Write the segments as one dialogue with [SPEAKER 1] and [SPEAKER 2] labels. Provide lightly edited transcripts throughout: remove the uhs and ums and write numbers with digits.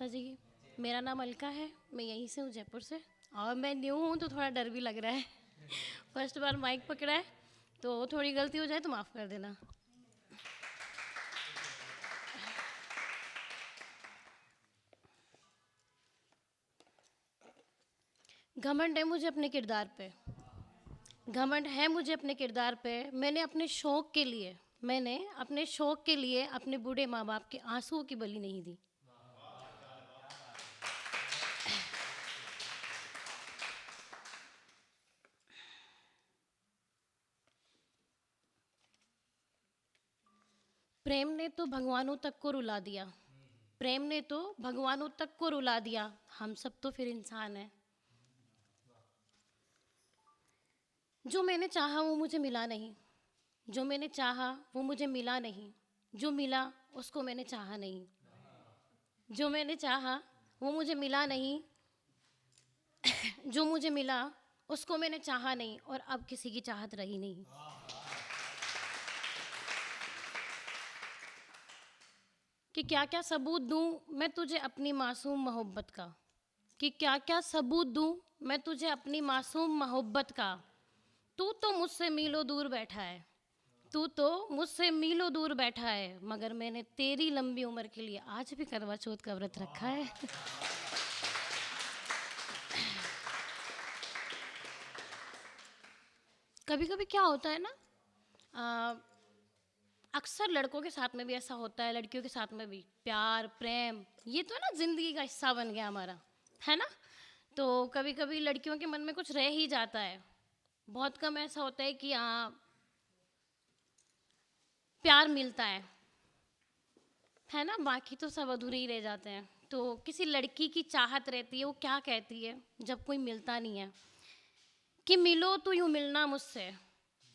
[SPEAKER 1] माता जी की। मेरा नाम अलका है, मैं यहीं से हूँ, जयपुर से। और मैं न्यू हूँ तो थोड़ा डर भी लग रहा है। फर्स्ट बार माइक पकड़ा है, तो थोड़ी गलती हो जाए तो माफ़ कर देना। घमंड है मुझे अपने किरदार पे, घमंड है मुझे अपने किरदार पे। मैंने अपने शौक के लिए अपने बूढ़े माँ बाप के आंसुओं की बलि नहीं दी। प्रेम ने तो भगवानों तक को रुला दिया, प्रेम ने तो भगवानों तक को रुला दिया, हम सब तो फिर इंसान हैं। जो मैंने चाहा वो मुझे मिला नहीं, जो मैंने चाहा वो मुझे मिला नहीं, जो मिला उसको मैंने चाहा नहीं। जो मैंने चाहा वो मुझे मिला नहीं, जो मुझे मिला उसको मैंने चाहा नहीं, और अब किसी की चाहत रही नहीं। कि क्या क्या सबूत दूं मैं तुझे अपनी मासूम मोहब्बत का, कि क्या क्या सबूत दूं मैं तुझे अपनी मासूम मोहब्बत का। तू तो मुझसे मीलों दूर बैठा है, तू तो मुझसे मीलों दूर बैठा है, मगर मैंने तेरी लंबी उम्र के लिए आज भी करवा चौथ का व्रत रखा है। कभी कभी क्या होता है ना, अक्सर लड़कों के साथ में भी ऐसा होता है, लड़कियों के साथ में भी, प्यार प्रेम ये तो है ना, जिंदगी का हिस्सा बन गया हमारा, है ना। तो कभी कभी लड़कियों के मन में कुछ रह ही जाता है। बहुत कम ऐसा होता है कि हाँ प्यार मिलता है ना, बाकी तो सब अधूरे ही रह जाते हैं। तो किसी लड़की की चाहत रहती है, वो क्या कहती है जब कोई मिलता नहीं है, कि मिलो तो यूँ मिलना मुझसे,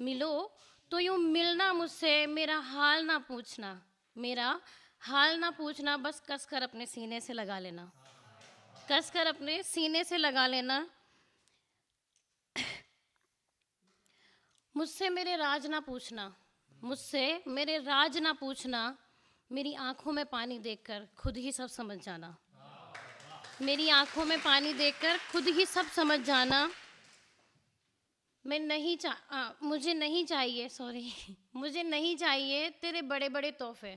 [SPEAKER 1] मिलो तो यूँ मिलना मुझसे, मेरा हाल ना पूछना, मेरा हाल ना पूछना, बस कस कर अपने सीने से लगा लेना, कस कर अपने सीने से लगा लेना। मुझसे मेरे राज ना पूछना, मुझसे मेरे राज ना पूछना, मेरी आंखों में पानी देखकर खुद ही सब समझ जाना, मेरी आंखों में पानी देखकर खुद ही सब समझ जाना। मैं नहीं मुझे नहीं चाहिए, सॉरी, मुझे नहीं चाहिए तेरे बड़े बड़े तोहफे,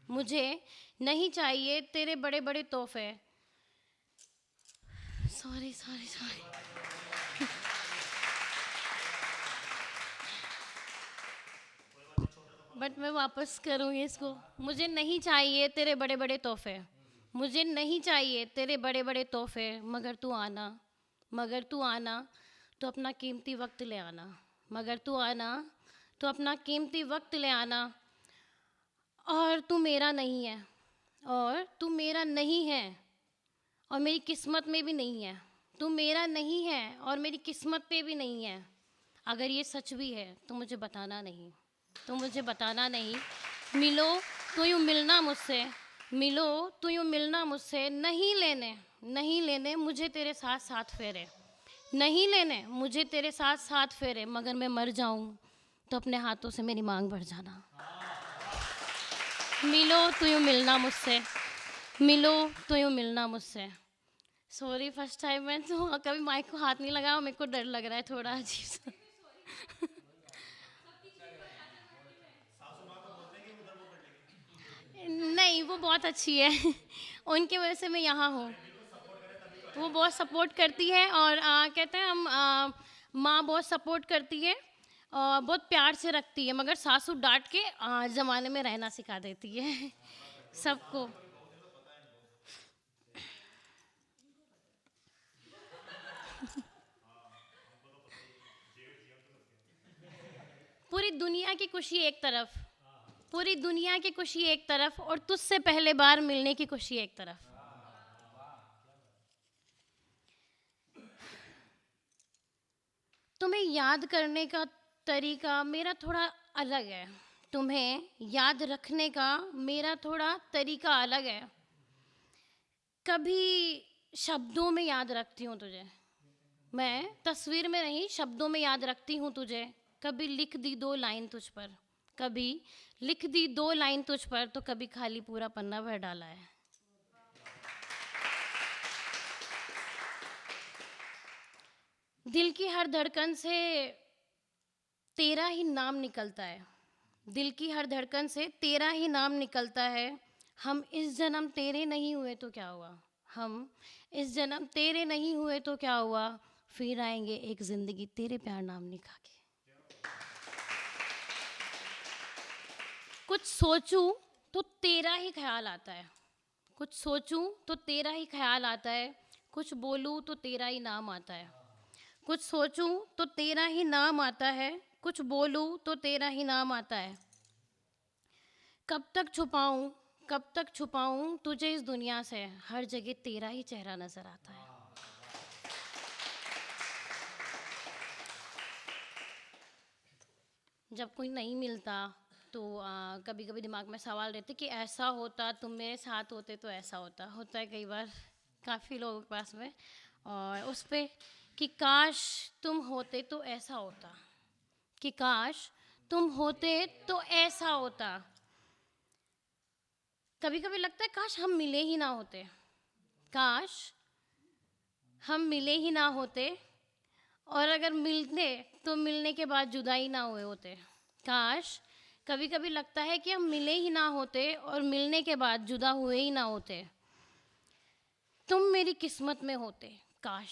[SPEAKER 1] मुझे नहीं चाहिए तेरे बड़े बड़े तोहफे, सॉरी सॉरी सॉरी, बट मैं वापस करूँगी इसको। मुझे नहीं चाहिए तेरे बड़े बड़े तोहफे, मुझे नहीं चाहिए तेरे बड़े बड़े तोहफे, मगर तू आना, मगर तू आना तो अपना कीमती वक्त ले आना, मगर तू आना तो अपना कीमती वक्त ले आना। और तू मेरा नहीं है, और तू मेरा नहीं है, और मेरी किस्मत में भी नहीं है, तू मेरा नहीं है और मेरी किस्मत पे भी नहीं है। अगर ये सच भी है तो मुझे बताना नहीं, तो मुझे बताना नहीं। मिलो तो यूँ मिलना मुझसे, मिलो तो यूँ मिलना मुझसे, नहीं लेने, नहीं लेने मुझे तेरे साथ साथ फेरे, नहीं लेने मुझे तेरे साथ साथ फेरे, मगर मैं मर जाऊं तो अपने हाथों से मेरी मांग भर जाना। मिलो तो यूँ मिलना मुझसे, मिलो तो यूँ मिलना मुझसे। सॉरी, फर्स्ट टाइम मैं तो कभी माइक को हाथ नहीं लगाया, मेरे को डर लग रहा है थोड़ा अजीब सा। नहीं, वो बहुत अच्छी है। उनकी वजह से मैं यहाँ हूँ। वो बहुत सपोर्ट करती है, और कहते हैं हम माँ बहुत सपोर्ट करती है और बहुत प्यार से रखती है, मगर सासू डांट के ज़माने में रहना सिखा देती है सबको। पूरी दुनिया की खुशी एक तरफ, पूरी दुनिया की खुशी एक तरफ, और तुझसे पहले बार मिलने की खुशी एक तरफ। तुम्हें याद करने का तरीका मेरा थोड़ा अलग है, तुम्हें याद रखने का मेरा थोड़ा तरीका अलग है। कभी शब्दों में याद रखती हूँ तुझे, मैं तस्वीर में नहीं शब्दों में याद रखती हूँ तुझे। कभी लिख दी दो लाइन तुझ पर, कभी लिख दी दो लाइन तुझ पर, तो कभी खाली पूरा पन्ना भर डाला है। दिल की हर धड़कन से तेरा ही नाम निकलता है, दिल की हर धड़कन से तेरा ही नाम निकलता है। हम इस जन्म तेरे नहीं हुए तो क्या हुआ, हम इस जन्म तेरे नहीं हुए तो क्या हुआ, फिर आएंगे एक जिंदगी तेरे प्यार नाम निभा के। कुछ सोचूं तो तेरा ही ख्याल आता है, कुछ सोचूं तो तेरा ही ख्याल आता है, कुछ बोलूं तो तेरा ही नाम आता है। कुछ सोचूं तो तेरा ही नाम आता है, कुछ बोलूं तो तेरा ही नाम आता है। कब तक छुपाऊं तुझे इस दुनिया से, हर जगह तेरा ही चेहरा नजर आता है। जब कोई नहीं मिलता तो कभी कभी दिमाग में सवाल रहते कि ऐसा होता, तुम मेरे साथ होते तो ऐसा होता है कई बार काफ़ी लोगों के पास में। और उस पे कि काश तुम होते तो ऐसा होता, कि काश तुम होते तो ऐसा होता। कभी कभी लगता है काश हम मिले ही ना होते, काश हम मिले ही ना होते, और अगर मिलते तो मिलने के बाद जुदा ही ना हुए होते। काश, कभी कभी लगता है कि हम मिले ही ना होते और मिलने के बाद जुदा हुए ही ना होते। तुम मेरी किस्मत में होते, काश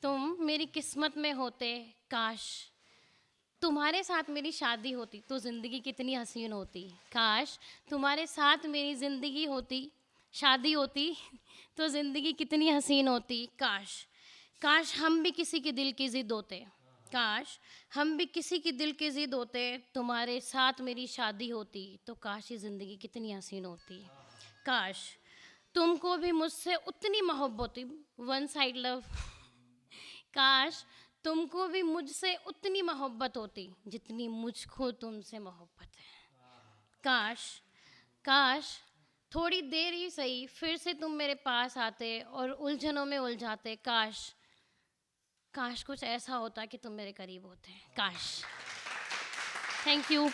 [SPEAKER 1] तुम मेरी किस्मत में होते, काश तुम्हारे साथ मेरी शादी होती तो ज़िंदगी कितनी हसीन होती। काश तुम्हारे साथ मेरी ज़िंदगी होती, शादी होती तो ज़िंदगी कितनी हसीन होती। काश, काश हम भी किसी के दिल की ज़िद होते, काश हम भी किसी की दिल की ज़िद होते, तुम्हारे साथ मेरी शादी होती तो काश ये ज़िंदगी कितनी हसीन होती। काश तुमको भी मुझसे उतनी मोहब्बत होती, वन साइड लव। काश तुमको भी मुझसे उतनी मोहब्बत होती जितनी मुझको तुमसे मोहब्बत है। काश, काश थोड़ी देर ही सही फिर से तुम मेरे पास आते और उलझनों में उलझाते। काश, काश कुछ ऐसा होता कि तुम मेरे करीब होते। काश। Thank you.